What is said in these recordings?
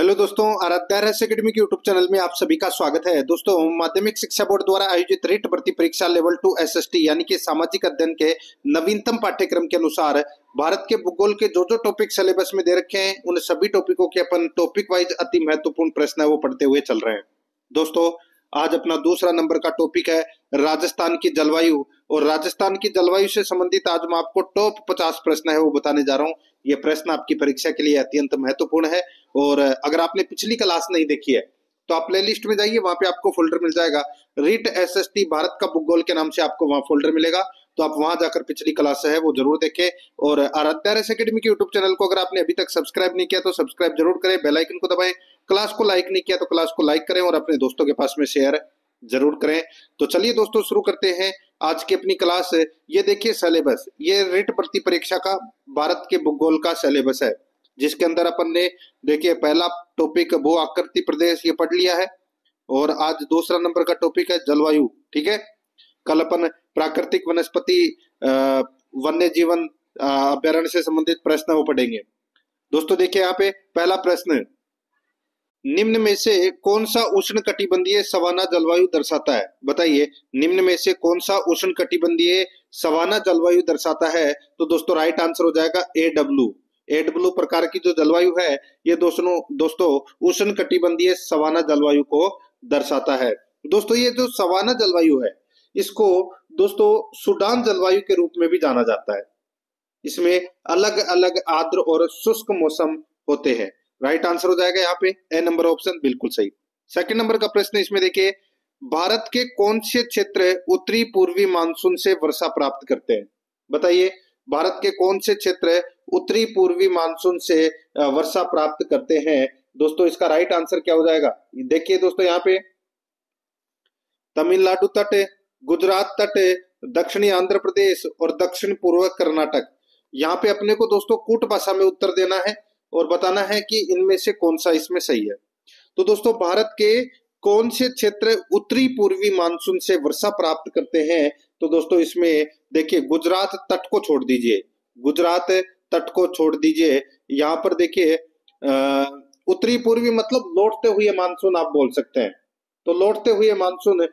Hello दोस्तों, आराध्या रहस्य academy के यूट्यूब चैनल में आप सभी का स्वागत है। दोस्तों, माध्यमिक शिक्षा बोर्ड द्वारा आयोजित रीट भर्ती परीक्षा लेवल 2 एसएसटी यानी कि सामाजिक अध्ययन के नवीनतम पाठ्यक्रम के अनुसार भारत के भूगोल के जो टॉपिक सिलेबस में दे रखे हैं उन सभी टॉपिकों के अपन टॉपिक वाइज अति महत्वपूर्ण प्रश्न है वो पढ़ते हुए चल रहे हैं। दोस्तों, आज अपना दूसरा नंबर का टॉपिक है राजस्थान की जलवायु, और राजस्थान की जलवायु से संबंधित आज मैं आपको टॉप 50 प्रश्न है वो बताने जा रहा हूँ। ये प्रश्न आपकी परीक्षा के लिए अत्यंत महत्वपूर्ण है, और अगर आपने पिछली क्लास नहीं देखी है तो आप प्लेलिस्ट में जाइए, वहां पे आपको फोल्डर मिल जाएगा रीट एसएसटी भारत का भूगोल के नाम से आपको वहां फोल्डर मिलेगा। तो आप वहां जाकर पिछली क्लास है वो जरूर देखें, और आराध्या रहस्य एकेडमी के यूट्यूब चैनल को अगर आपने अभी तक सब्सक्राइब नहीं किया तो सब्सक्राइब जरूर करें, बेल आइकन को दबाएं, क्लास को लाइक नहीं किया तो क्लास को लाइक करें और अपने दोस्तों के पास में शेयर जरूर करें। तो चलिए दोस्तों, शुरू करते हैं आज की अपनी क्लास। ये देखिए सिलेबस, ये रीट भर्ती परीक्षा का भारत के भूगोल का सिलेबस है, जिसके अंदर अपन ने देखिए पहला टॉपिक भू आकृति प्रदेश ये पढ़ लिया है, और आज दूसरा नंबर का टॉपिक है जलवायु। ठीक है, कल अपन प्राकृतिक वनस्पति वन्य जीवन अभ्यारण्य से संबंधित प्रश्न वो पढ़ेंगे। दोस्तों देखिए यहाँ पे पहला प्रश्न, निम्न में से कौन सा उष्ण कटिबंधीय सवाना जलवायु दर्शाता है? बताइए, निम्न में से कौन सा उष्ण कटिबंधीय सवाना जलवायु दर्शाता है? तो दोस्तों राइट आंसर हो जाएगा एडब्ल्यू प्रकार की जो जलवायु है ये दोस्तों उष्ण कटिबंधीय सवाना जलवायु को दर्शाता है। दोस्तों ये जो सवाना जलवायु है इसको दोस्तों सूडान जलवायु के रूप में भी जाना जाता है। इसमें अलग अलग आर्द्र और शुष्क मौसम होते हैं। राइट आंसर हो जाएगा यहाँ पे ए नंबर ऑप्शन, बिल्कुल सही। सेकंड नंबर का प्रश्न इसमें देखिए, भारत के कौन से क्षेत्र उत्तरी पूर्वी मानसून से वर्षा प्राप्त करते हैं? बताइए, भारत के कौन से क्षेत्र उत्तरी पूर्वी मानसून से वर्षा प्राप्त करते हैं? दोस्तों इसका राइट आंसर क्या हो जाएगा? देखिए दोस्तों यहाँ पे तमिलनाडु तट, गुजरात तट, दक्षिणी आंध्र प्रदेश और दक्षिण पूर्व कर्नाटक। यहाँ पे अपने को दोस्तों कूट भाषा में उत्तर देना है और बताना है कि इनमें से कौन सा इसमें सही है। तो दोस्तों भारत के कौन से क्षेत्र उत्तरी पूर्वी मानसून से वर्षा प्राप्त करते हैं? तो दोस्तों इसमें देखिए गुजरात तट को छोड़ दीजिए, गुजरात तट को छोड़ दीजिए। यहाँ पर देखिए उत्तरी पूर्वी मतलब लौटते हुए मानसून आप बोल सकते हैं। तो लौटते हुए मानसून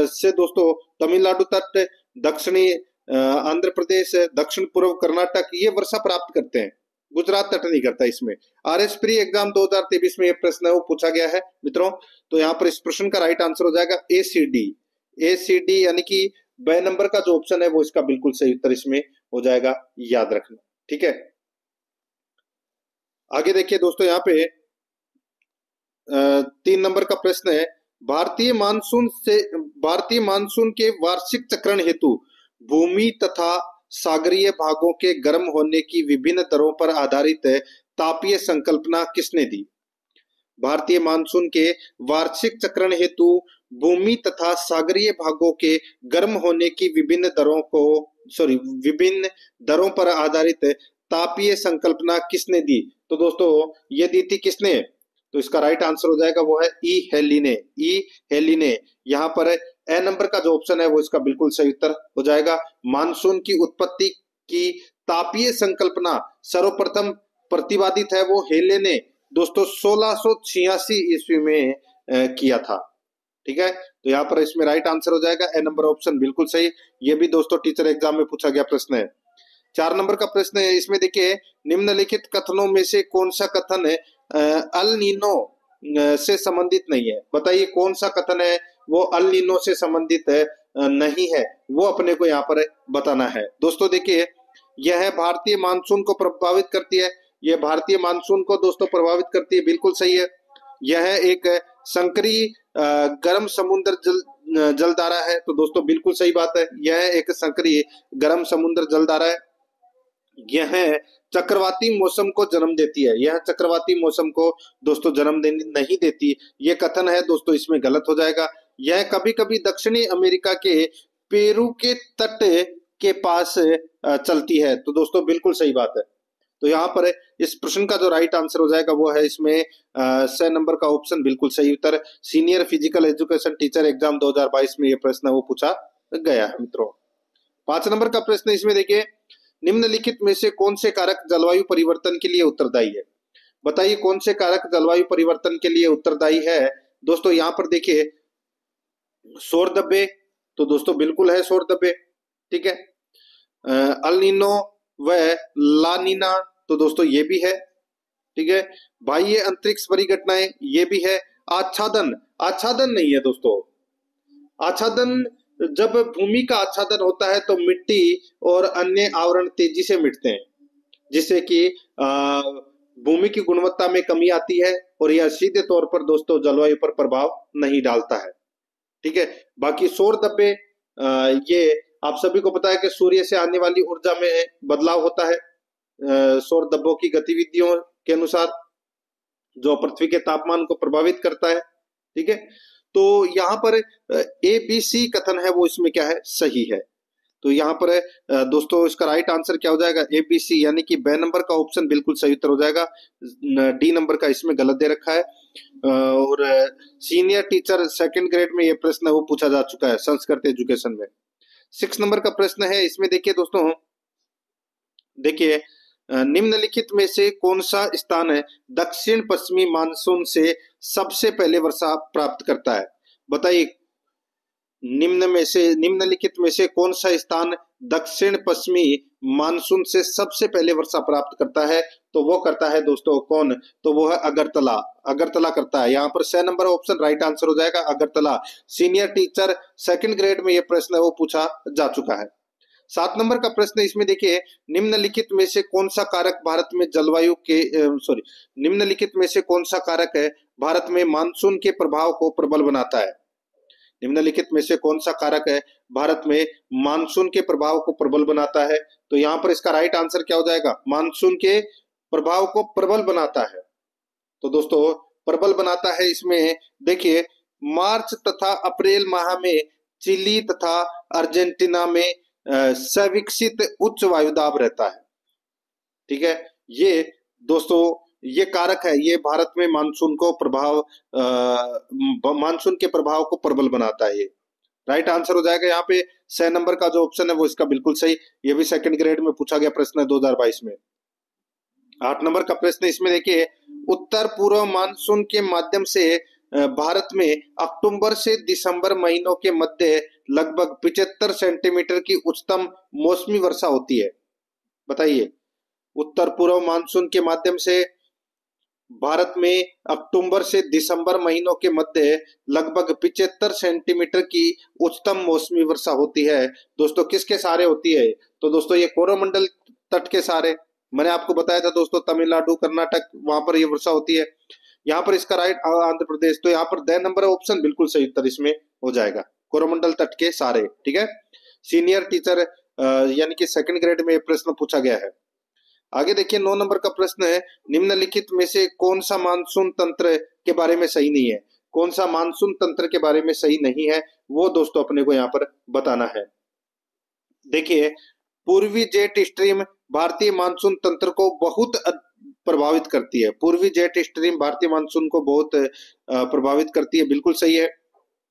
से दोस्तों तमिलनाडु तट, दक्षिणी आंध्र प्रदेश, दक्षिण पूर्व कर्नाटक ये वर्षा प्राप्त करते हैं, गुजरात तट नहीं करता। इसमें आरएस प्री एग्जाम 2023 में ये प्रश्न है वो पूछा गया है मित्रों। तो यहाँ पर इस प्रश्न का राइट आंसर हो जाएगा एसीडी यानी कि ब नंबर का जो ऑप्शन है वो इसका बिल्कुल सही उत्तर इसमें हो जाएगा, याद रखना। ठीक है, आगे देखिए दोस्तों यहाँ पे 3 नंबर का प्रश्न है, भारतीय मानसून के वार्षिक चक्रण हेतु भूमि तथा सागरीय भागों के गर्म होने की विभिन्न दरों पर आधारित तापीय संकल्पना किसने दी? भारतीय मानसून के वार्षिक चक्रण हेतु भूमि तथा सागरीय भागों के गर्म होने की विभिन्न दरों पर आधारित तापीय संकल्पना किसने दी? तो दोस्तों ये दी थी किसने? तो इसका राइट आंसर हो जाएगा वो है ई हेलिने। यहाँ पर ए नंबर का जो ऑप्शन है वो इसका बिल्कुल सही उत्तर हो जाएगा। मानसून की उत्पत्ति की तापीय संकल्पना सर्वप्रथम प्रतिपादित है वो हेले ने दोस्तों 1686 ईस्वी में किया था। ठीक है, तो यहाँ पर इसमें राइट आंसर हो जाएगा ए नंबर ऑप्शन, बिल्कुल सही। ये भी दोस्तों टीचर एग्जाम में पूछा गया प्रश्न है। 4 नंबर का प्रश्न है, इसमें देखिए निम्नलिखित कथनों में से कौन सा कथन अल नीनो से संबंधित नहीं है? बताइए कौन सा कथन है वो अल नीनो से संबंधित नहीं है, वो अपने को यहाँ पर बताना है। दोस्तों देखिए यह भारतीय मानसून को प्रभावित करती है, यह भारतीय मानसून को दोस्तों प्रभावित करती है, बिल्कुल सही है। यह एक संकरी गर्म समुद्र जलधारा है, तो दोस्तों बिल्कुल सही बात है, यह एक संकरी गर्म समुद्र जलधारा है। यह चक्रवाती मौसम को जन्म देती है, यह चक्रवाती मौसम को दोस्तों जन्म नहीं देती, ये कथन है दोस्तों इसमें गलत हो जाएगा। यह कभी कभी दक्षिणी अमेरिका के पेरू के तट के पास चलती है, तो दोस्तों बिल्कुल सही बात है। तो यहाँ पर इस प्रश्न का जो राइट आंसर हो जाएगा वो है इसमें स नंबर का ऑप्शन, बिल्कुल सही उत्तर। Senior physical education teacher exam 2022 में ये प्रश्न वो पूछा गया है मित्रों। 5 नंबर का प्रश्न इसमें देखिए, निम्नलिखित में से कौन से कारक जलवायु परिवर्तन के लिए उत्तरदायी है? बताइए कौन से कारक जलवायु परिवर्तन के लिए उत्तरदायी है। दोस्तों यहाँ पर देखिए सौर धब्बे, तो दोस्तों बिल्कुल है सौर धब्बे, ठीक है। अल नीनो व ला नीना, तो दोस्तों ये भी है, ठीक है। बाह्य अंतरिक्ष परिघटनाएं, ये भी है। आच्छादन, आच्छादन नहीं है दोस्तों। आच्छादन, जब भूमि का आच्छादन होता है तो मिट्टी और अन्य आवरण तेजी से मिटते हैं, जिससे कि भूमि की गुणवत्ता में कमी आती है और यह सीधे तौर पर दोस्तों जलवायु पर प्रभाव नहीं डालता है, ठीक है। बाकी सौर धब्बे, ये आप सभी को पता है कि सूर्य से आने वाली ऊर्जा में बदलाव होता है सौर धब्बों की गतिविधियों के अनुसार, जो पृथ्वी के तापमान को प्रभावित करता है, ठीक है। तो यहाँ पर ए बी सी कथन है वो इसमें क्या है, सही है। तो यहाँ पर दोस्तों इसका राइट आंसर क्या हो जाएगा, ए बी सी, यानी कि बे नंबर का ऑप्शन बिल्कुल सही उत्तर हो जाएगा। डी नंबर का इसमें गलत दे रखा है। और सीनियर टीचर सेकंड ग्रेड में ये प्रश्न है वो पूछा जा चुका है संस्कृत एजुकेशन में। 6 नंबर का प्रश्न है, इसमें देखिए दोस्तों, देखिए निम्नलिखित में से कौन सा स्थान है दक्षिण पश्चिमी मानसून से सबसे पहले वर्षा प्राप्त करता है। बताइए निम्नलिखित में से कौन सा स्थान दक्षिण पश्चिमी मानसून से सबसे पहले वर्षा प्राप्त करता है। तो वो करता है दोस्तों कौन, तो वो है अगरतला, अगरतला करता है। यहाँ पर 6 नंबर ऑप्शन राइट आंसर हो जाएगा, Agartala. Senior teacher second grade में ये प्रश्न है वो पूछा जा चुका है। 7 नंबर का प्रश्न इसमें देखिए, निम्नलिखित में से कौन सा कारक भारत में जलवायु के निम्नलिखित में से कौन सा कारक है भारत में मानसून के प्रभाव को प्रबल बनाता है। निम्नलिखित में से कौन सा कारक है भारत में मानसून के प्रभाव को प्रबल बनाता है। तो यहाँ पर इसका राइट आंसर क्या हो जाएगा, मानसून के प्रभाव को प्रबल बनाता है। तो दोस्तों प्रबल बनाता है, इसमें देखिए मार्च तथा अप्रैल माह में चिली तथा अर्जेंटीना में सविकसित उच्च वायुदाब रहता है, ठीक है। ये दोस्तों ये कारक है, ये भारत में मानसून को मानसून के प्रभाव को प्रबल बनाता है। ये राइट आंसर हो जाएगा यहाँ पे 6 नंबर का जो ऑप्शन है वो इसका बिल्कुल सही। ये भी सेकंड ग्रेड में पूछा गया प्रश्न है 2022 में। 8 नंबर का प्रश्न इसमें देखिए, उत्तर पूर्व मानसून के माध्यम से भारत में अक्टूबर से दिसंबर महीनों के मध्य लगभग 75 सेंटीमीटर की उच्चतम मौसमी वर्षा होती है। बताइए उत्तर पूर्व मानसून के माध्यम से भारत में अक्टूबर से दिसंबर महीनों के मध्य लगभग 75 सेंटीमीटर की उच्चतम मौसमी वर्षा होती है। दोस्तों किसके सहारे होती है, तो दोस्तों ये कोरोमंडल तट के सहारे। मैंने आपको बताया था दोस्तों तमिलनाडु कर्नाटक वहां पर ये वर्षा होती है। यहाँ पर इसका राइट आंध्र प्रदेश, तो यहाँ पर द नंबर ऑप्शन बिल्कुल सही उत्तर इसमें हो जाएगा, कोरोमंडल तट के सहारे, ठीक है। सीनियर टीचर यानी कि सेकंड ग्रेड में प्रश्न पूछा गया है। आगे देखिए 9 नंबर का प्रश्न है, निम्नलिखित में से कौन सा मानसून तंत्र के बारे में सही नहीं है। कौन सा मानसून तंत्र के बारे में सही नहीं है वो दोस्तों अपने को यहाँ पर बताना है। देखिए पूर्वी जेट स्ट्रीम भारतीय मानसून तंत्र को बहुत प्रभावित करती है। पूर्वी जेट स्ट्रीम भारतीय मानसून को बहुत प्रभावित करती है, बिल्कुल सही है,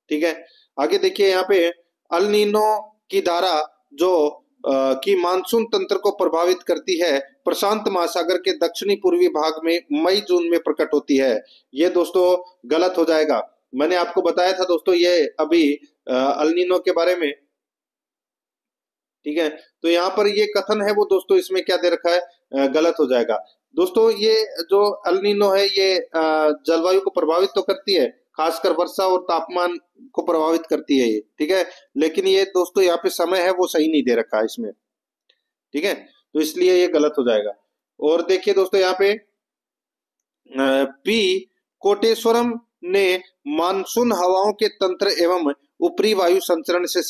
ठीक है। आगे देखिए यहाँ पे अल नीनो की धारा जो कि मानसून तंत्र को प्रभावित करती है, प्रशांत महासागर के दक्षिणी पूर्वी भाग में मई जून में प्रकट होती है। ये दोस्तों गलत हो जाएगा। मैंने आपको बताया था दोस्तों ये अभी अल नीनो के बारे में, ठीक है। तो यहाँ पर ये कथन है वो दोस्तों इसमें क्या दे रखा है, गलत हो जाएगा। दोस्तों ये जो अल नीनो है ये जलवायु को प्रभावित तो करती है, खासकर वर्षा और तापमान को प्रभावित करती है ये, ठीक है। लेकिन ये दोस्तों यहाँ पे समय है वो सही नहीं दे रखा है इसमें, ठीक है। तो इसलिए ये गलत हो जाएगा। और देखिए दोस्तों यहाँ पे पी कोटेश्वरम ने मानसून हवाओं के तंत्र एवं ऊपरी वायु संचरण से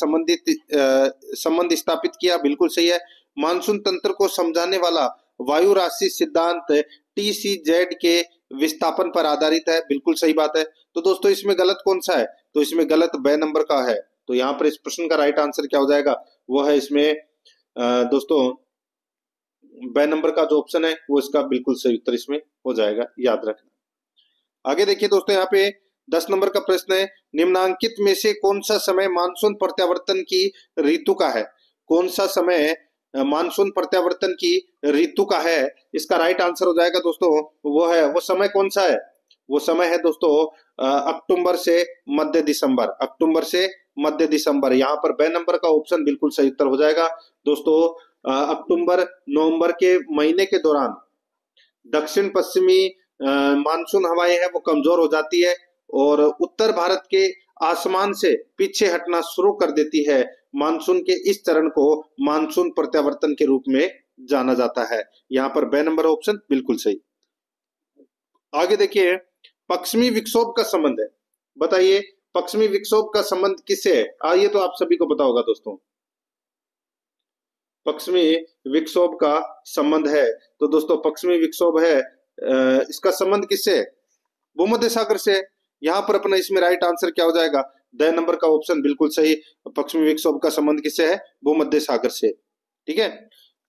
संबंध स्थापित किया, बिल्कुल सही है। मानसून तंत्र को समझाने वाला वायु राशि सिद्धांत TCZ के विस्थापन पर आधारित है, बिल्कुल सही बात है। तो दोस्तों इसमें गलत कौन सा है, तो इसमें गलत ब नंबर का है। तो यहाँ पर इस प्रश्न का राइट आंसर क्या हो जाएगा, वो है इसमें दोस्तों ब नंबर का जो ऑप्शन है वो इसका बिल्कुल सही उत्तर इसमें हो जाएगा, याद रखना। आगे देखिए दोस्तों यहाँ पे 10 नंबर का प्रश्न है, निम्नांकित में से कौन सा समय मानसून प्रत्यावर्तन की ऋतु का है। कौन सा समय मानसून प्रत्यावर्तन की ऋतु का है? इसका राइट आंसर हो जाएगा दोस्तों, वो समय कौन सा है? वो समय है दोस्तों अक्टूबर से मध्य दिसंबर। अक्टूबर से मध्य दिसंबर, यहाँ पर ब नंबर का ऑप्शन बिल्कुल सही उत्तर हो जाएगा दोस्तों। अक्टूबर नवंबर के महीने के दौरान दक्षिण पश्चिमी मानसून हवाएं है वो कमजोर हो जाती है और उत्तर भारत के आसमान से पीछे हटना शुरू कर देती है। मानसून के इस चरण को मानसून प्रत्यावर्तन के रूप में जाना जाता है। यहाँ पर ब नंबर ऑप्शन बिल्कुल सही। आगे देखिए, पश्चिमी विक्षोभ का संबंध है। बताइए पश्चिमी विक्षोभ का संबंध किससे है? ये तो आप सभी को पता होगा दोस्तों। पश्चिमी विक्षोभ का संबंध है तो दोस्तों पश्चिमी विक्षोभ है, इसका संबंध किससे है? भूमध्य सागर से। यहाँ पर अपना इसमें राइट आंसर क्या हो जाएगा? द नंबर का ऑप्शन बिल्कुल सही। पश्चिमी विक्षोभ का संबंध किससे है? भूमध्य सागर से। ठीक है,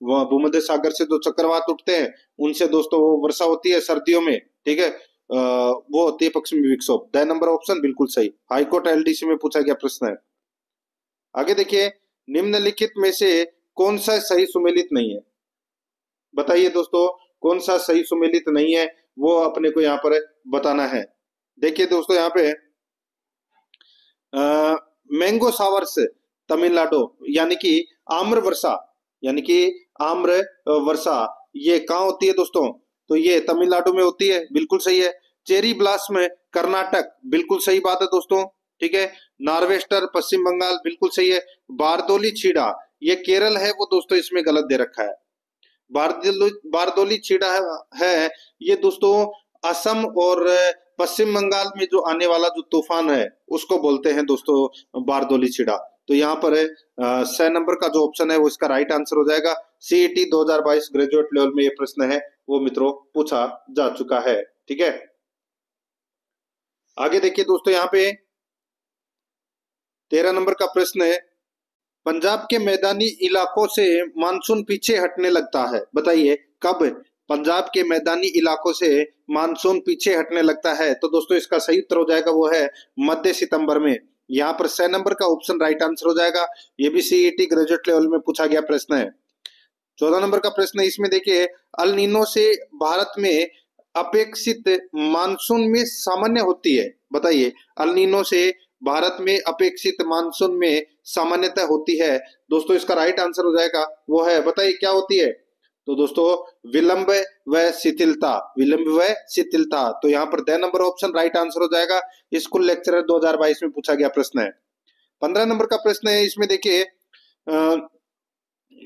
वह भूमध्य सागर से जो चक्रवात उठते हैं उनसे दोस्तों वो वर्षा होती है सर्दियों में। ठीक है, वो होती है पश्चिमी विक्षोभ। द नंबर ऑप्शन बिल्कुल सही। हाईकोर्ट एलडीसी में पूछा गया प्रश्न है। आगे देखिए, निम्नलिखित में से कौन सा सही सुमेलित नहीं है? बताइए दोस्तों कौन सा सही सुमेलित नहीं है, वो अपने को यहाँ पर बताना है। देखिए दोस्तों, यहाँ पे मैंगो सावर्स तमिलनाडु यानी कि आम्र वर्षा, यानी कि आम्र वर्षा ये कहाँ होती है दोस्तों? तो ये तमिलनाडु में होती है, बिल्कुल सही है। चेरी ब्लास्म कर्नाटक, बिल्कुल सही बात है दोस्तों। ठीक है, नार्वेस्टर पश्चिम बंगाल, बिल्कुल सही है। बारदोली छीड़ा ये केरल है, वो दोस्तों इसमें गलत दे रखा है। बारदोली छीड़ा है ये दोस्तों असम और पश्चिम बंगाल में जो आने वाला जो तूफान है उसको बोलते हैं दोस्तों बारदोली छीड़ा। तो यहाँ पर 6 नंबर का जो ऑप्शन है वो इसका राइट आंसर हो जाएगा। सीईटी 2022 ग्रेजुएट लेवल में ये प्रश्न है वो मित्रों पूछा जा चुका है। ठीक है, आगे देखिए दोस्तों, यहाँ पे 13 नंबर का प्रश्न है, पंजाब के मैदानी इलाकों से मानसून पीछे हटने लगता है। बताइए कब पंजाब के मैदानी इलाकों से मानसून पीछे हटने लगता है? तो दोस्तों इसका सही उत्तर हो जाएगा वो है मध्य सितंबर में। यहाँ पर 6 नंबर का ऑप्शन राइट आंसर हो जाएगा। ये भी सीईटी ग्रेजुएट लेवल में पूछा गया प्रश्न है। 14 नंबर का प्रश्न है, इसमें देखिए अल नीनो से भारत में अपेक्षित मानसून में सामान्य होती है। बताइए अल नीनो से भारत में अपेक्षित मानसून में सामान्यता होती है। दोस्तों इसका राइट आंसर हो जाएगा वो है, बताइए क्या होती है? तो दोस्तों विलंब व शिथिलता, विलंब व शिथिलता। तो यहाँ पर the number option right answer हो जाएगा। स्कूल लेक्चरर 2022 में पूछा गया प्रश्न है। 15 नंबर का प्रश्न है, इसमें देखिए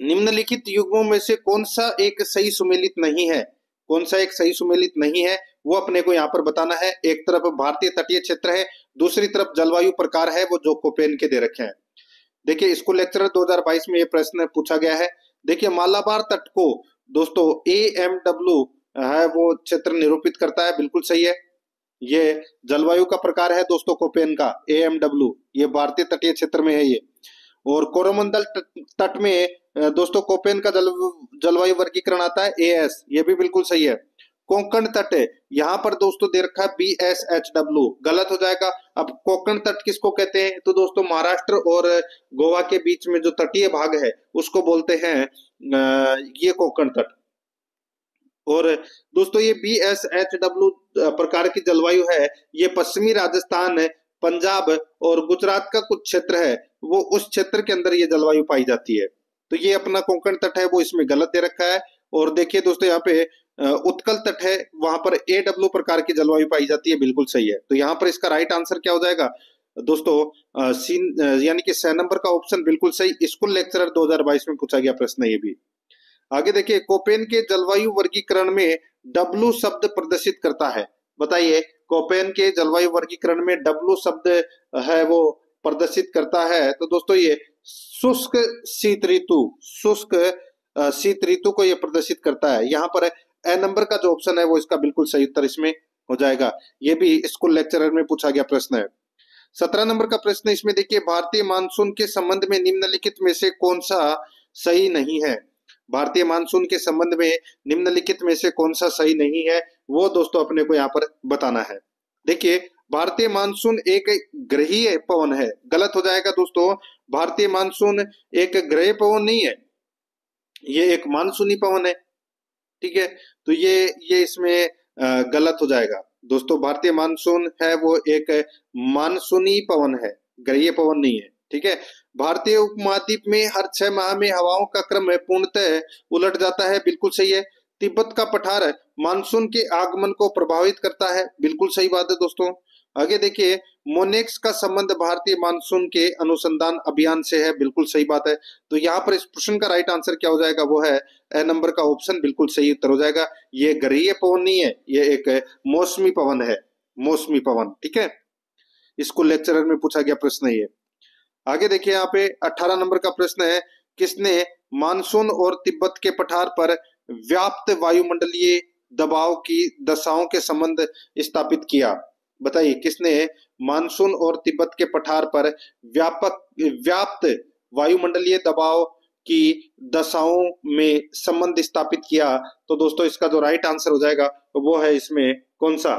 निम्नलिखित युग्मों में से कौन सा एक सही सुमेलित नहीं है? कौन सा एक सही सुमेलित नहीं है वो अपने को यहाँ पर बताना है। एक तरफ भारतीय तटीय क्षेत्र है, दूसरी तरफ जलवायु प्रकार है वो जो कोपेन के दे रखे हैं। देखिए स्कूल लेक्चरर 2022 में ये प्रश्न पूछा गया है। देखिए मालाबार तट को दोस्तों AMW है वो क्षेत्र निरूपित करता है, बिल्कुल सही है। ये जलवायु का प्रकार है दोस्तों कोपेन का AMW, ये भारतीय तटीय क्षेत्र में है ये। और कोरोमंडल तट में दोस्तों कोपेन का जलवायु वर्गीकरण आता है AS, ये भी बिल्कुल सही है। कोंकण तट है, यहाँ पर दोस्तों दे रखा है BSHW, गलत हो जाएगा। अब कोंकण तट किसको कहते हैं? तो दोस्तों महाराष्ट्र और गोवा के बीच में जो तटीय भाग है उसको बोलते हैं ये कोंकण तट। और दोस्तों ये BSHW प्रकार की जलवायु है, ये पश्चिमी राजस्थान, पंजाब और गुजरात का कुछ क्षेत्र है वो उस क्षेत्र के अंदर ये जलवायु पाई जाती है। तो ये अपना कोंकण तट है वो इसमें गलत दे रखा है। और देखिए दोस्तों यहाँ पे उत्कल तट है, वहां पर AW प्रकार की जलवायु पाई जाती है, बिल्कुल सही है। तो यहाँ पर इसका राइट आंसर क्या हो जाएगा दोस्तों? यानी कि 6 नंबर का ऑप्शन बिल्कुल सही। स्कूल लेक्चरर 2022 में पूछा गया प्रश्न है ये भी। आगे देखिए कोपेन के जलवायु वर्गीकरण में W शब्द प्रदर्शित करता है। बताइए कोपेन के जलवायु वर्गीकरण में W शब्द है वो प्रदर्शित करता है। तो दोस्तों ये शुष्क शीत ऋतु, शुष्क शीत ऋतु को ये प्रदर्शित करता है। यहाँ पर A नंबर का जो ऑप्शन है वो इसका बिल्कुल सही उत्तर इसमें हो जाएगा। ये भी स्कूल लेक्चरर में पूछा गया प्रश्न है। 17 नंबर का प्रश्न इसमें देखिए भारतीय मानसून के संबंध में निम्नलिखित में से कौन सा सही नहीं है? भारतीय मानसून के संबंध में निम्नलिखित में से कौन सा सही नहीं है वो दोस्तों अपने को यहाँ पर बताना है। देखिए भारतीय मानसून एक ग्रहीय पवन है, गलत हो जाएगा दोस्तों। भारतीय मानसून एक ग्रहीय पवन नहीं है, ये एक मानसूनी पवन है। ठीक है, तो ये इसमें गलत हो जाएगा दोस्तों। भारतीय मानसून है वो एक मानसूनी पवन है, गरीय पवन नहीं है। ठीक है, भारतीय उपमहाद्वीप में हर 6 माह में हवाओं का क्रम है पूर्णतः उलट जाता है, बिल्कुल सही है। तिब्बत का पठार मानसून के आगमन को प्रभावित करता है, बिल्कुल सही बात है दोस्तों। आगे देखिए, मोनेक्स का संबंध भारतीय मानसून के अनुसंधान अभियान से है, बिल्कुल सही बात है। तो यहाँ पर इस प्रश्न का राइट आंसर क्या हो जाएगा, वो है ए नंबर का ऑप्शन, बिल्कुल सही उत्तर हो जाएगा। ये गरीय पवन नहीं है, ये एक मौसमी पवन है, मौसमी पवन। ठीक है, स्कूल लेक्चरर में पूछा गया प्रश्न है ये। आगे देखिए, यहाँ पे 18 नंबर का प्रश्न है, किसने मानसून और तिब्बत के पठार पर व्याप्त वायुमंडलीय दबाव की दशाओं के संबंध स्थापित किया? बताइए, किसने मानसून और तिब्बत के पठार पर व्याप्त वायुमंडलीय दबाव की दशाओं में संबंध स्थापित किया? तो दोस्तों इसका जो राइट आंसर हो जाएगा वो है इसमें कौन सा,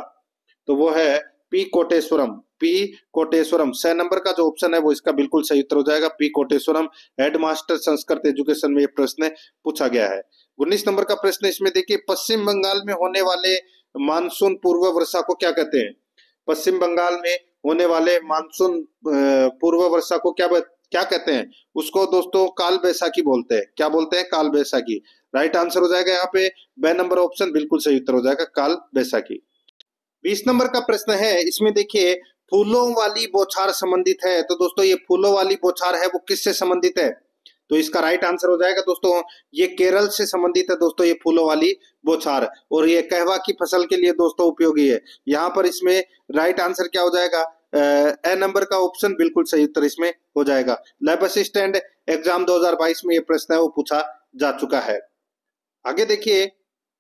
तो वो है P Koteswaram. P Koteswaram 6 number का जो ऑप्शन है वो इसका बिल्कुल सही उत्तर हो जाएगा, P Koteswaram. Headmaster Sanskrit education में ये प्रश्न पूछा गया है। 19 नंबर का प्रश्न इसमें देखिए, पश्चिम बंगाल में होने वाले मानसून पूर्व वर्षा को क्या कहते हैं? पश्चिम बंगाल में होने वाले मानसून पूर्व वर्षा को क्या कहते हैं? उसको दोस्तों काल बैसाखी बोलते हैं। क्या बोलते हैं? काल बैसाखी। राइट आंसर हो जाएगा यहाँ पे बे नंबर ऑप्शन, बिल्कुल सही उत्तर हो जाएगा काल बैसाखी। 20 नंबर का प्रश्न है, इसमें देखिए फूलों वाली बौछार संबंधित है। तो दोस्तों ये फूलों वाली बौछार है वो किससे संबंधित है? तो इसका राइट आंसर हो जाएगा दोस्तों, ये केरल से संबंधित है दोस्तों, ये फूलों वाली बौछार। और ये कहवा की फसल के लिए दोस्तों उपयोगी है। यहाँ पर इसमें राइट आंसर क्या हो जाएगा, ए नंबर का ऑप्शन, बिल्कुल सही उत्तर इसमें हो जाएगा। लैब असिस्टेंट एग्जाम 2022 में ये प्रश्न है वो पूछा जा चुका है। आगे देखिए,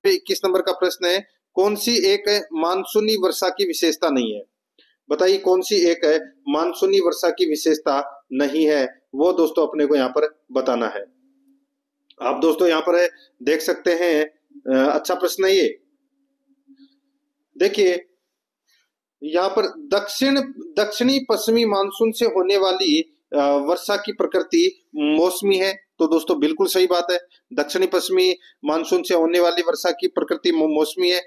21 नंबर का प्रश्न है, कौन सी एक मानसूनी वर्षा की विशेषता नहीं है? बताइए, कौन सी एक मानसूनी वर्षा की विशेषता नहीं है, वो दोस्तों अपने को यहाँ पर बताना है। आप दोस्तों यहाँ पर देख सकते हैं, अच्छा प्रश्न है ये। देखिए यहाँ पर दक्षिणी पश्चिमी मानसून से होने वाली वर्षा की प्रकृति मौसमी है। तो दोस्तों बिल्कुल सही बात है, दक्षिणी पश्चिमी मानसून से होने वाली वर्षा की प्रकृति मौसमी है।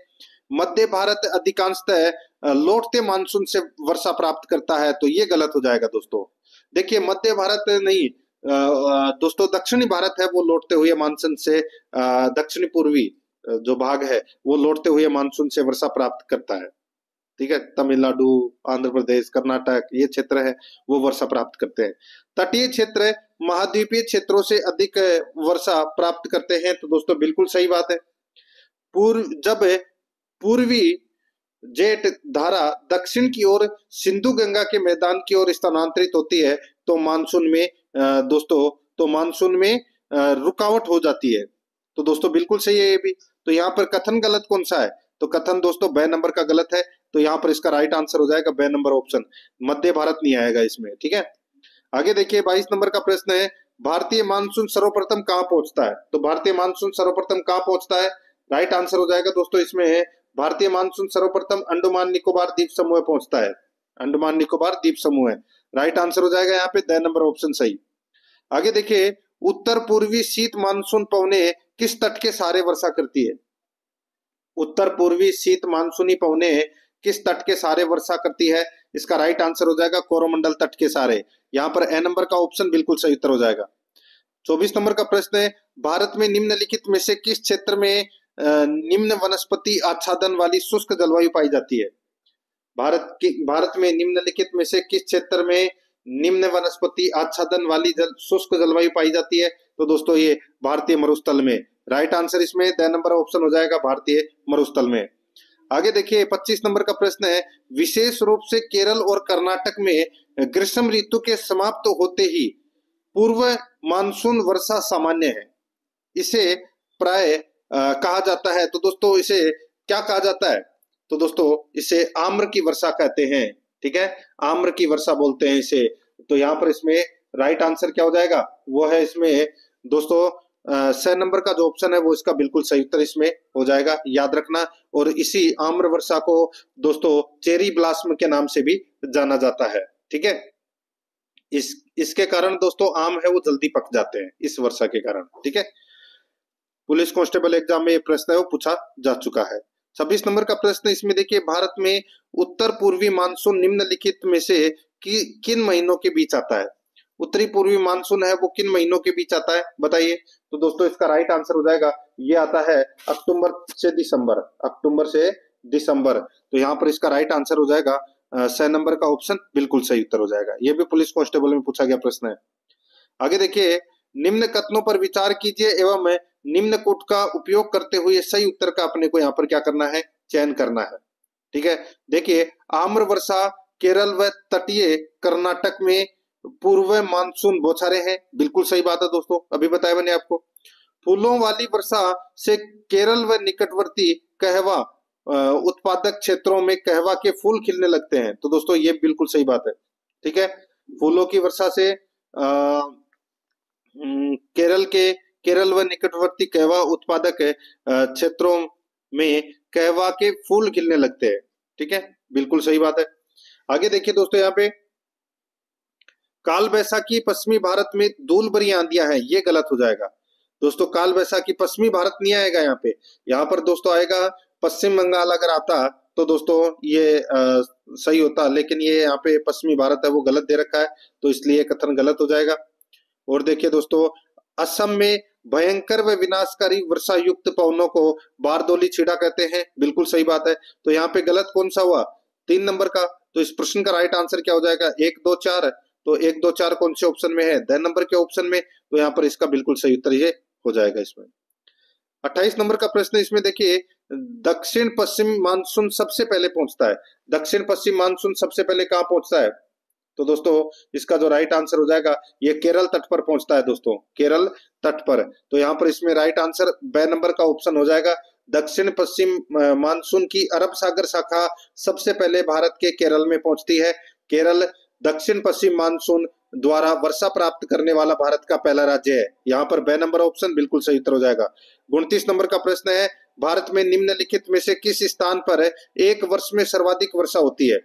मध्य भारत अधिकांशतः लौटते मानसून से वर्षा प्राप्त करता है, तो ये गलत हो जाएगा दोस्तों। देखिए मध्य भारत नहीं दोस्तों, दक्षिणी भारत है वो लौटते हुए मानसून से, दक्षिणी पूर्वी जो भाग है वो लौटते हुए मानसून से वर्षा प्राप्त करता है। ठीक है, तमिलनाडु, आंध्र प्रदेश, कर्नाटक, ये क्षेत्र है वो वर्षा प्राप्त करते हैं। तटीय क्षेत्र महाद्वीपीय क्षेत्रों से अधिक वर्षा प्राप्त करते हैं। तो दोस्तों बिल्कुल सही बात है। जब पूर्वी जेट धारा दक्षिण की ओर सिंधु गंगा के मैदान की ओर स्थानांतरित होती है तो मानसून में रुकावट हो जाती है। तो दोस्तों बिल्कुल सही है ये भी। तो यहाँ पर कथन गलत कौन सा है? तो कथन दोस्तों बे नंबर का गलत है। तो यहाँ पर इसका राइट आंसर हो जाएगा बे नंबर ऑप्शन, मध्य भारत नहीं आएगा इसमें। ठीक है, आगे देखिए 22 नंबर का प्रश्न है, भारतीय मानसून सर्वप्रथम कहाँ पहुंचता है? तो भारतीय मानसून सर्वप्रथम कहाँ पहुंचता है? राइट आंसर हो जाएगा दोस्तों इसमें, भारतीय मानसून सर्वप्रथम अंडमान निकोबार द्वीप समूह पहुंचता है। अंडमान निकोबार द्वीप समूह है, राइट आंसर हो जाएगा यहाँ पे द नंबर ऑप्शन सही। आगे देखिए, उत्तर पूर्वी शीत मानसून पवने किस तट के सहारे वर्षा करती है? उत्तर पूर्वी शीत मानसूनी पवने किस तट के सहारे वर्षा करती है? इसका राइट आंसर हो जाएगा कोरोमंडल तट के सहारे। यहाँ पर ए नंबर का ऑप्शन बिल्कुल सही उत्तर हो जाएगा। 24 नंबर का प्रश्न है, भारत में निम्नलिखित में से किस क्षेत्र में निम्न वनस्पति आच्छादन वाली शुष्क जलवायु पाई जाती है? भारत में निम्नलिखित में से किस क्षेत्र में निम्न वनस्पति आच्छादन वाली शुष्क जलवायु पाई जाती है? तो दोस्तों ये भारतीय मरुस्थल में। राइट आंसर इसमें द नंबर ऑप्शन हो जाएगा भारतीय मरुस्थल में। आगे देखिए 25 नंबर का प्रश्न है, विशेष रूप से केरल और कर्नाटक में ग्रीष्म ऋतु के समाप्त होते ही पूर्व मानसून वर्षा सामान्य है, इसे प्राय कहा जाता है। तो दोस्तों इसे क्या कहा जाता है? तो दोस्तों इसे आम्र की वर्षा कहते हैं। ठीक है, आम्र की वर्षा बोलते हैं इसे। तो यहाँ पर इसमें राइट आंसर क्या हो जाएगा, वो है इसमें दोस्तों 6 नंबर का जो ऑप्शन है वो इसका बिल्कुल सही उत्तर इसमें हो जाएगा, याद रखना। और इसी आम्र वर्षा को दोस्तों चेरी ब्लास्म के नाम से भी जाना जाता है। ठीक है, इसके कारण दोस्तों आम है वो जल्दी पक जाते हैं इस वर्षा के कारण। ठीक है, पुलिस कांस्टेबल एग्जाम में ये प्रश्न है वो पूछा जा चुका है। 26 नंबर का प्रश्न इसमें देखिए, भारत में उत्तर पूर्वी मानसून निम्नलिखित में से किन महीनों के बीच आता है? उत्तरी पूर्वी मानसून है वो किन महीनों के बीच आता है, बताइए। तो दोस्तों इसका राइट आंसर हो जाएगा, ये आता है अक्टूबर से दिसंबर, अक्टूबर से दिसंबर। तो यहाँ पर इसका राइट आंसर हो जाएगा 6 नंबर का ऑप्शन बिल्कुल सही उत्तर हो जाएगा। ये भी पुलिस कांस्टेबल में पूछा गया प्रश्न है। आगे देखिए, निम्न कथनों पर विचार कीजिए एवं निम्न कूट का उपयोग करते हुए सही उत्तर का अपने को यहाँ पर क्या करना है, चयन करना है। ठीक है, देखिए, आम्र वर्षा केरल व तटीय कर्नाटक में पूर्व मानसून बौछारें हैं, बिल्कुल सही बात है दोस्तों, अभी बताया मैंने आपको। फूलों वाली वर्षा से केरल व निकटवर्ती कहवा उत्पादक क्षेत्रों में कहवा के फूल खिलने लगते हैं, तो दोस्तों ये बिल्कुल सही बात है। ठीक है, फूलों की वर्षा से केरल व निकटवर्ती कहवा उत्पादक क्षेत्रों में कहवा के फूल खिलने लगते हैं। ठीक है, बिल्कुल सही बात है। आगे देखिए दोस्तों, यहाँ पे काल बैसाखी पश्चिमी भारत में धूल भरी आंधियां है, ये गलत हो जाएगा दोस्तों। काल बैसाखी पश्चिमी भारत नहीं आएगा यहाँ पर दोस्तों आएगा पश्चिम बंगाल। अगर आता तो दोस्तों ये सही होता, लेकिन ये यहाँ पे पश्चिमी भारत है वो गलत दे रखा है, तो इसलिए कथन गलत हो जाएगा। और देखिए दोस्तों, असम में भयंकर व विनाशकारी वर्षा युक्त पवनों को बारदोली छीड़ा कहते हैं, बिल्कुल सही बात है। तो यहाँ पे गलत कौन सा हुआ, 3 नंबर का। तो इस प्रश्न का राइट आंसर क्या हो जाएगा, 1, 2, 4। तो 1, 2, 4 कौन से ऑप्शन में है, 10 नंबर के ऑप्शन में। तो यहाँ पर इसका बिल्कुल सही उत्तर ये हो जाएगा इसमें। 28 नंबर का प्रश्न इसमें देखिए, दक्षिण पश्चिम मानसून सबसे पहले पहुंचता है, दक्षिण पश्चिम मानसून सबसे पहले कहां पहुंचता है? तो दोस्तों इसका जो राइट आंसर हो जाएगा, ये केरल तट पर पहुंचता है दोस्तों, केरल तट पर। तो यहाँ पर इसमें राइट आंसर ब नंबर का ऑप्शन हो जाएगा। दक्षिण पश्चिम मानसून की अरब सागर शाखा सबसे पहले भारत के केरल में पहुंचती है। केरल दक्षिण पश्चिम मानसून द्वारा वर्षा प्राप्त करने वाला भारत का पहला राज्य है। यहाँ पर ब नंबर ऑप्शन बिल्कुल सही उत्तर हो जाएगा। 29 नंबर का प्रश्न है, भारत में निम्नलिखित में से किस स्थान पर एक वर्ष में सर्वाधिक वर्षा होती है?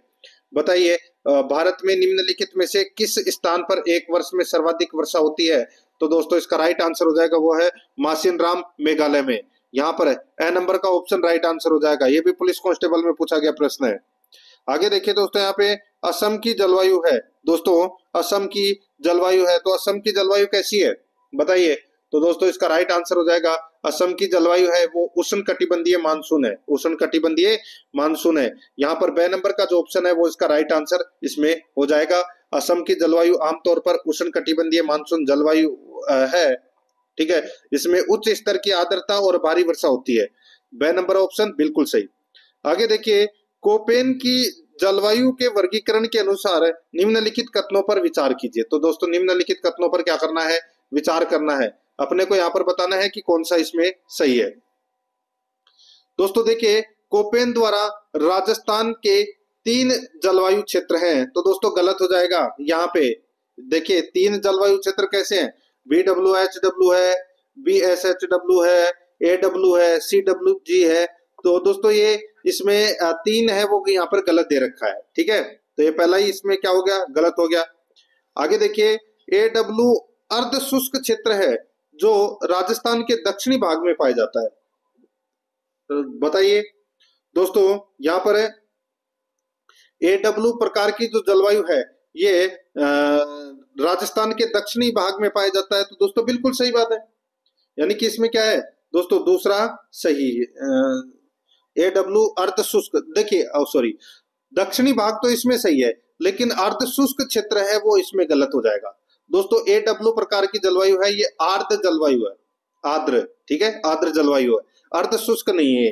बताइए, भारत में निम्नलिखित में से किस स्थान पर एक वर्ष में सर्वाधिक वर्षा होती है? तो दोस्तों इसका राइट आंसर हो जाएगा, वो है मासिनराम, मेघालय में। यहाँ पर ए नंबर का ऑप्शन राइट आंसर हो जाएगा। ये भी पुलिस कांस्टेबल में पूछा गया प्रश्न है। आगे देखिए दोस्तों, यहाँ पे असम की जलवायु है दोस्तों, असम की जलवायु है। तो असम की जलवायु कैसी है बताइए? तो दोस्तों इसका राइट आंसर हो जाएगा, असम की जलवायु है वो उष्णकटिबंधीय मानसून है, उष्णकटिबंधीय मानसून है। यहाँ पर बे नंबर का जो ऑप्शन है वो इसका राइट आंसर इसमें हो जाएगा। असम की जलवायु आमतौर पर उष्णकटिबंधीय मानसून जलवायु है। ठीक है, इसमें उच्च स्तर की आर्द्रता और भारी वर्षा होती है। बे नंबर ऑप्शन बिल्कुल सही। आगे देखिए, कोपेन की जलवायु के वर्गीकरण के अनुसार निम्नलिखित कथनों पर विचार कीजिए। तो दोस्तों निम्नलिखित कथनों पर क्या करना है, विचार करना है। अपने को यहाँ पर बताना है कि कौन सा इसमें सही है। दोस्तों देखिए, कोपेन द्वारा राजस्थान के 3 जलवायु क्षेत्र हैं, तो दोस्तों गलत हो जाएगा। यहाँ पे देखिए 3 जलवायु क्षेत्र कैसे हैं, BWHW है, BSHW है, AW है, CWG है। तो दोस्तों ये इसमें 3 है वो यहाँ पर गलत दे रखा है। ठीक है, तो ये पहला ही इसमें क्या हो गया, गलत हो गया। आगे देखिए, AW अर्ध शुष्क क्षेत्र है जो राजस्थान के दक्षिणी भाग में पाया जाता है। तो बताइए दोस्तों, यहाँ पर AW प्रकार की जो जलवायु है ये राजस्थान के दक्षिणी भाग में पाया जाता है। तो दोस्तों बिल्कुल सही बात है, यानी कि इसमें क्या है दोस्तों, दूसरा सही। AW अर्ध शुष्क, देखिए सॉरी, दक्षिणी भाग तो इसमें सही है, लेकिन अर्ध शुष्क क्षेत्र है वो इसमें गलत हो जाएगा। दोस्तों AW प्रकार की जलवायु है ये आर्द्र जलवायु है, आर्द्र। ठीक है, आर्द्र जलवायु है, अर्ध शुष्क नहीं है।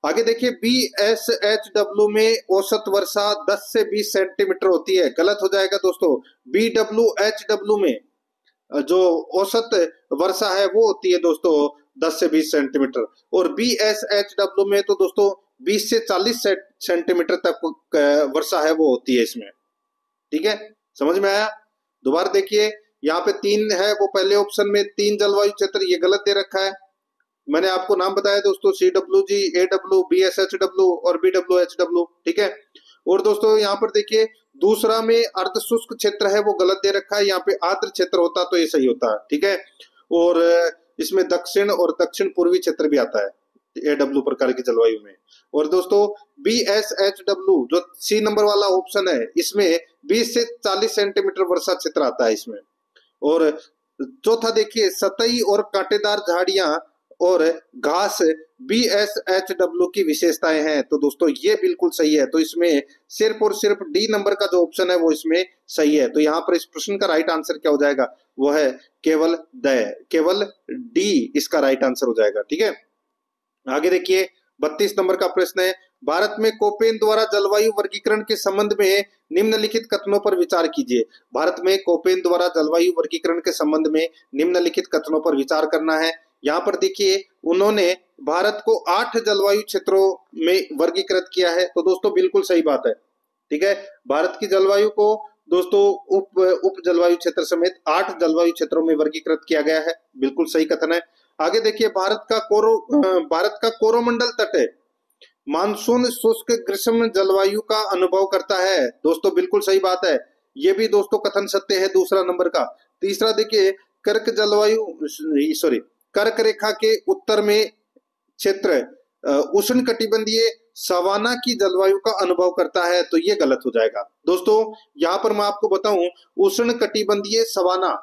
आगे देखिए, BSHW में औसत वर्षा 10 से 20 सेंटीमीटर होती है, गलत हो जाएगा दोस्तों। BWHW में जो औसत वर्षा है वो होती है दोस्तों 10 से 20 सेंटीमीटर, और BSHW में तो दोस्तों 20 से 40 सेंटीमीटर तक वर्षा है वो होती है इसमें। ठीक है, समझ में आया? दोबारा देखिए, यहाँ पे 3 है वो पहले ऑप्शन में 3 जलवायु क्षेत्र, ये गलत दे रखा है। मैंने आपको नाम बताया दोस्तों, CWG, AW, BSHW और BWHW। ठीक है, और दोस्तों यहाँ पर देखिए दूसरा में अर्ध शुष्क क्षेत्र है वो गलत दे रखा है, यहाँ पे आर्द्र क्षेत्र होता तो ये सही होता है। ठीक है, और इसमें दक्षिण और दक्षिण पूर्वी क्षेत्र भी आता है AW प्रकार की जलवायु में। और दोस्तों BSHW जो सी नंबर वाला ऑप्शन है, इसमें 20 से 40 सेंटीमीटर वर्षा क्षेत्र आता है इसमें। और चौथा देखिए, सतही और कांटेदार झाड़ियां और घास BSHW की विशेषताएं हैं। तो दोस्तों ये बिल्कुल सही है, तो इसमें सिर्फ और सिर्फ डी नंबर का जो ऑप्शन है वो इसमें सही है। तो यहाँ पर इस प्रश्न का राइट आंसर क्या हो जाएगा, वो है केवल डी इसका राइट आंसर हो जाएगा। ठीक है, आगे देखिए 32 नंबर का प्रश्न है, भारत में कोपेन द्वारा जलवायु वर्गीकरण के संबंध में निम्नलिखित कथनों पर विचार कीजिए। भारत में कोपेन द्वारा जलवायु वर्गीकरण के संबंध में निम्नलिखित कथनों पर विचार करना है। यहाँ पर देखिए उन्होंने भारत को 8 जलवायु क्षेत्रों में वर्गीकृत किया है। तो दोस्तों बिल्कुल सही बात है। ठीक है, भारत की जलवायु को दोस्तों उप जलवायु क्षेत्र समेत 8 जलवायु क्षेत्रों में वर्गीकृत किया गया है। बिल्कुल सही कथन है। आगे देखिए, भारत का कोरोमंडल तट है, मानसून शुष्क ग्रीष्म जलवायु का अनुभव करता है। दोस्तों बिल्कुल सही बात है, ये भी दोस्तों कथन सत्य है दूसरा नंबर का। तीसरा देखिए, कर्क रेखा के उत्तर में क्षेत्र उष्ण कटिबंधीय सवाना की जलवायु का अनुभव करता है। तो ये गलत हो जाएगा। दोस्तों यहाँ पर मैं आपको बताऊं, उष्ण कटिबंधीय सवाना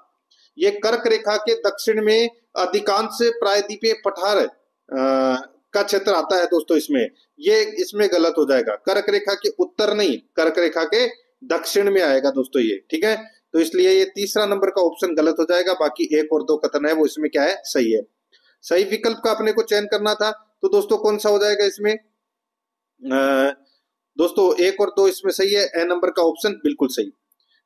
ये कर्क रेखा के दक्षिण में अधिकांश प्रायद्वीपीय पठार का क्षेत्र आता है। दोस्तों इसमें गलत हो जाएगा, कर्क रेखा के उत्तर नहीं, कर्क रेखा के दक्षिण में आएगा दोस्तों ये। ठीक है, तो इसलिए ये तीसरा नंबर का ऑप्शन गलत हो जाएगा। बाकी 1 और 2 कथन है वो इसमें क्या है, सही है। सही विकल्प का अपने को चयन करना था, तो दोस्तों कौन सा हो जाएगा इसमें, दोस्तों 1 और 2 इसमें सही है, ए नंबर का ऑप्शन बिल्कुल सही।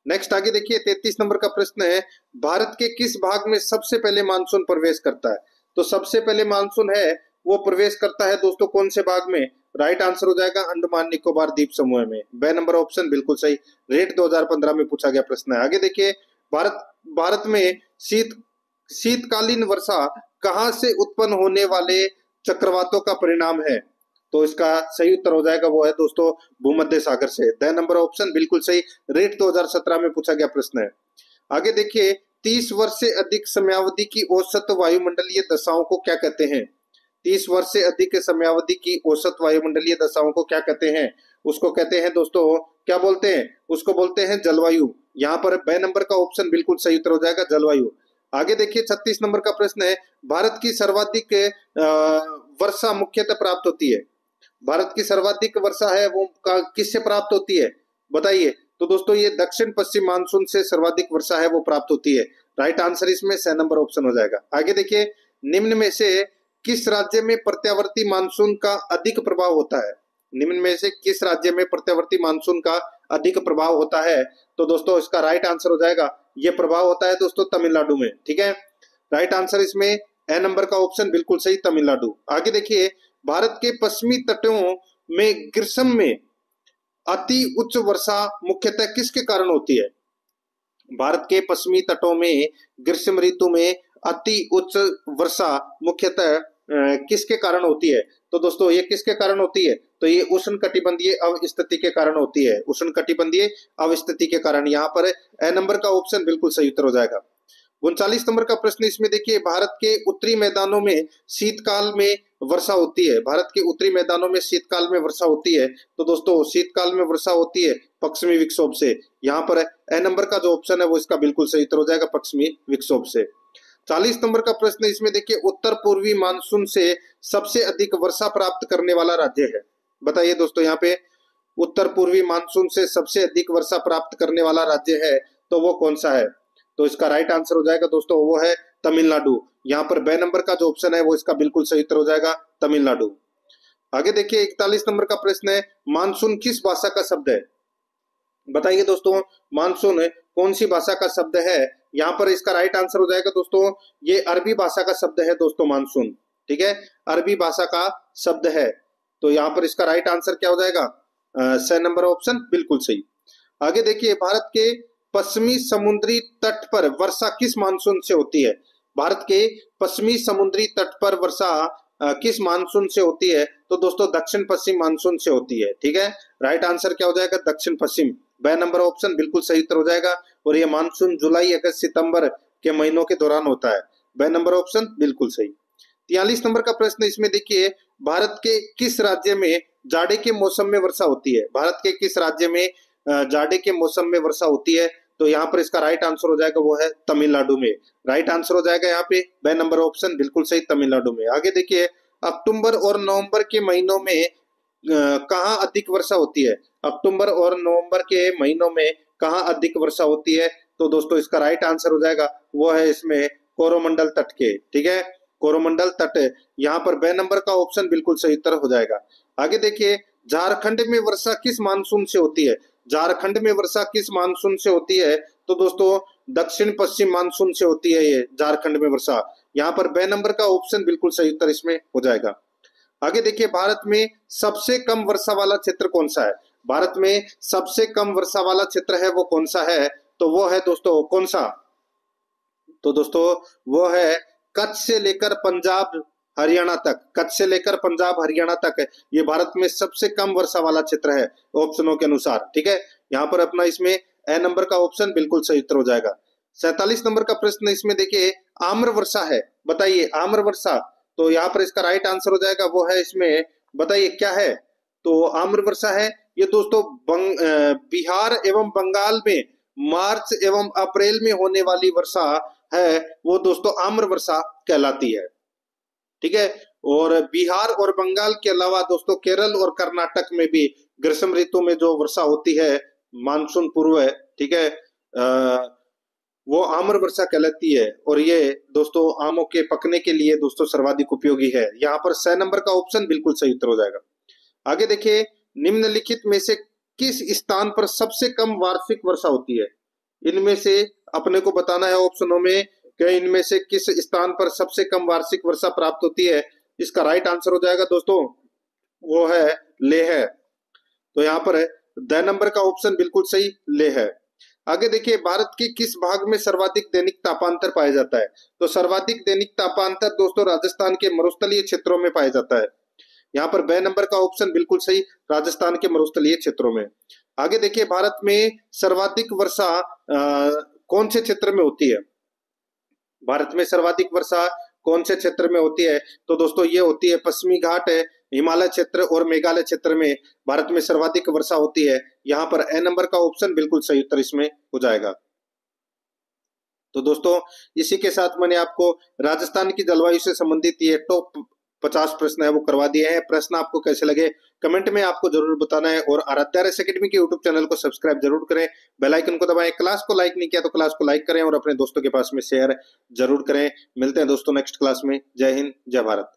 नेक्स्ट आगे देखिए 33 नंबर का प्रश्न है, भारत के किस भाग में सबसे पहले मानसून प्रवेश करता है। तो सबसे पहले मानसून है वो प्रवेश करता है दोस्तों कौन से भाग में, राइट आंसर हो जाएगा अंडमान निकोबार द्वीप समूह में। बे नंबर ऑप्शन बिल्कुल सही, रेट 2015 में पूछा गया प्रश्न है। आगे देखिए, भारत में शीतकालीन वर्षा कहां से उत्पन्न होने वाले चक्रवातों का परिणाम है। तो इसका सही उत्तर हो जाएगा वो है दोस्तों भूमध्य सागर से। द नंबर ऑप्शन बिल्कुल सही, रेट 2017 में पूछा गया प्रश्न है। आगे देखिए, 30 वर्ष से अधिक समयावधि की औसत वायुमंडलीय दशाओं को क्या कहते हैं। 30 वर्ष से अधिक समयावधि की औसत वायुमंडलीय दशाओं को क्या कहते हैं, उसको कहते हैं दोस्तों, क्या बोलते हैं, उसको बोलते हैं जलवायु। यहाँ पर बे नंबर का ऑप्शन बिल्कुल सही उत्तर हो जाएगा, जलवायु। आगे देखिए 36 नंबर का प्रश्न है, भारत की सर्वाधिक वर्षा मुख्यतः प्राप्त होती है। भारत की सर्वाधिक वर्षा है वो किससे प्राप्त होती है बताइए। तो दोस्तों ये दक्षिण पश्चिम मानसून से सर्वाधिक वर्षा है वो प्राप्त होती है। राइट आंसर इसमें 6 नंबर ऑप्शन हो जाएगा। आगे देखिए, निम्न में से किस राज्य में प्रत्यावर्ती मानसून का अधिक प्रभाव होता है। निम्न में से किस राज्य में प्रत्यावर्ती मानसून का अधिक प्रभाव होता है। तो दोस्तों इसका राइट आंसर हो जाएगा, ये प्रभाव होता है दोस्तों तमिलनाडु में। ठीक है, राइट आंसर इसमें ए नंबर का ऑप्शन बिल्कुल सही, तमिलनाडु। आगे देखिए, भारत के पश्चिमी तटों में ग्रीष्म में अति उच्च वर्षा मुख्यतः किसके कारण होती है। भारत के पश्चिमी तटों में ग्रीष्म ऋतु में अति उच्च वर्षा मुख्यतः किसके कारण होती है। तो दोस्तों ये किसके कारण होती है, तो ये उष्ण कटिबंधीय अवस्थिति के कारण होती है, उष्ण कटिबंधीय अवस्थिति के कारण। यहाँ पर ए नंबर का ऑप्शन बिल्कुल सही उत्तर हो जाएगा। 39 नंबर का प्रश्न इसमें देखिए, भारत के उत्तरी मैदानों में शीतकाल में वर्षा होती है। भारत के उत्तरी मैदानों में शीतकाल में वर्षा होती है। तो दोस्तों शीतकाल में वर्षा होती है पश्चिमी विक्षोभ से। यहाँ पर ए नंबर का जो ऑप्शन है वो इसका बिल्कुल सही उत्तर हो जाएगा, पश्चिमी विक्षोभ से। 40 नंबर का प्रश्न इसमें देखिए, उत्तर पूर्वी मानसून से सबसे अधिक वर्षा प्राप्त करने वाला राज्य है। बताइए दोस्तों, यहाँ पे उत्तर पूर्वी मानसून से सबसे अधिक वर्षा प्राप्त करने वाला राज्य है तो वो कौन सा है। तो इसका राइट आंसर हो जाएगा दोस्तों वो है तमिलनाडु। यहाँ पर बे नंबर का जो ऑप्शन है वो इसका बिल्कुल सही उत्तर हो जाएगा, तमिलनाडु। आगे देखिए 41 नंबर का प्रश्न है, मानसून किस भाषा का शब्द है। बताइए दोस्तों, मानसून कौन सी भाषा का शब्द है। यहाँ पर इसका राइट आंसर हो जाएगा दोस्तों, ये अरबी भाषा का शब्द है दोस्तों मानसून। ठीक है, अरबी भाषा का शब्द है। तो यहाँ पर इसका राइट आंसर क्या हो जाएगा, 6 नंबर ऑप्शन बिल्कुल सही। आगे देखिए, भारत के पश्चिमी समुद्री तट पर वर्षा किस मानसून से होती है। भारत के पश्चिमी समुद्री तट पर वर्षा किस मानसून से होती है। तो दोस्तों दक्षिण पश्चिम मानसून से होती है। ठीक है, राइट आंसर क्या हो जाएगा, दक्षिण पश्चिम। बे नंबर ऑप्शन बिल्कुल सही उत्तर हो जाएगा। और ये मानसून जुलाई अगस्त सितंबर के महीनों के दौरान होता है। ब नंबर ऑप्शन बिल्कुल सही। 43 नंबर का प्रश्न इसमें देखिए, भारत के किस राज्य में जाड़े के मौसम में वर्षा होती है? भारत के किस राज्य में जाड़े के मौसम में वर्षा होती है? तो यहाँ पर इसका राइट आंसर हो जाएगा वो है तमिलनाडु में। राइट आंसर हो जाएगा यहाँ पे ब नंबर ऑप्शन बिल्कुल सही, तमिलनाडु में। आगे देखिए, अक्टूबर और नवंबर के महीनों में कहाँ अधिक वर्षा होती है? अक्टूबर और नवंबर के महीनों में कहाँ अधिक वर्षा होती है? तो दोस्तों इसका राइट आंसर हो जाएगा वो है इसमें कोरोमंडल तट के, ठीक है, कोरोमंडल तट। यहाँ पर ब नंबर का ऑप्शन बिल्कुल सही उत्तर हो जाएगा। आगे देखिए, झारखंड में वर्षा किस मानसून से होती है? झारखंड में वर्षा किस मानसून से होती है? तो दोस्तों दक्षिण पश्चिम मानसून से होती है ये झारखंड में वर्षा। यहाँ पर ब नंबर का ऑप्शन बिल्कुल सही उत्तर इसमें हो जाएगा। आगे देखिए, भारत में सबसे कम वर्षा वाला क्षेत्र कौन सा है? भारत में सबसे कम वर्षा वाला क्षेत्र है वो कौन सा है? तो वो है दोस्तों कौन सा? तो दोस्तों वो है कच्छ से लेकर पंजाब हरियाणा तक। कच्छ से लेकर पंजाब हरियाणा तक ये भारत में सबसे कम वर्षा वाला क्षेत्र है ऑप्शनों के अनुसार, ठीक है। यहाँ पर अपना इसमें ए नंबर का ऑप्शन बिल्कुल सही उत्तर हो जाएगा। 47 नंबर का प्रश्न इसमें देखिए, आम्र वर्षा है, बताइए आम्र वर्षा। तो यहाँ पर इसका राइट आंसर हो जाएगा वो है इसमें, बताइए क्या है? तो आम्र वर्षा है ये दोस्तों बिहार एवं बंगाल में मार्च एवं अप्रैल में होने वाली वर्षा है वो दोस्तों आम्र वर्षा कहलाती है, ठीक है। और बिहार और बंगाल के अलावा दोस्तों केरल और कर्नाटक में भी ग्रीष्म ऋतु में जो वर्षा होती है मानसून पूर्व है, ठीक है, वो आम्र वर्षा कहलाती है। और ये दोस्तों आमों के पकने के लिए दोस्तों सर्वाधिक उपयोगी है। यहाँ पर 6 नंबर का ऑप्शन बिल्कुल सही उत्तर हो जाएगा। आगे देखिए, निम्नलिखित में से किस स्थान पर सबसे कम वार्षिक वर्षा होती है? इनमें से अपने को बताना है ऑप्शनों में कि इनमें से किस स्थान पर सबसे कम वार्षिक वर्षा प्राप्त होती है। इसका राइट आंसर हो जाएगा दोस्तों वो है लेह। तो यहाँ पर द नंबर का ऑप्शन बिल्कुल सही लेह है। आगे देखिए, भारत के किस भाग में सर्वाधिक दैनिक तापांतर पाया जाता है? तो सर्वाधिक दैनिक तापांतर दोस्तों राजस्थान के मरुस्थलीय क्षेत्रों में पाया जाता है। यहाँ पर ब नंबर का ऑप्शन बिल्कुल सही, राजस्थान के मरुस्थलीय क्षेत्रों में। आगे देखिए, भारत में सर्वाधिक वर्षा कौन से क्षेत्र में होती है? भारत में सर्वाधिक वर्षा कौन से क्षेत्र में होती है? तो दोस्तों ये होती है पश्चिमी घाट है, हिमालय क्षेत्र और मेघालय क्षेत्र में भारत में सर्वाधिक वर्षा होती है। यहाँ पर ए नंबर का ऑप्शन बिल्कुल सही उत्तर इसमें हो जाएगा। तो दोस्तों इसी के साथ मैंने आपको राजस्थान की जलवायु से संबंधित ये टॉप 50 प्रश्न है वो करवा दिए हैं। प्रश्न आपको कैसे लगे कमेंट में आपको जरूर बताना है। और आराध्या आर एस अकेडमी के यूट्यूब चैनल को सब्सक्राइब जरूर करें, बेल आइकन को दबाएं। क्लास को लाइक नहीं किया तो क्लास को लाइक करें और अपने दोस्तों के पास में शेयर जरूर करें। मिलते हैं दोस्तों नेक्स्ट क्लास में। जय हिंद, जय भारत।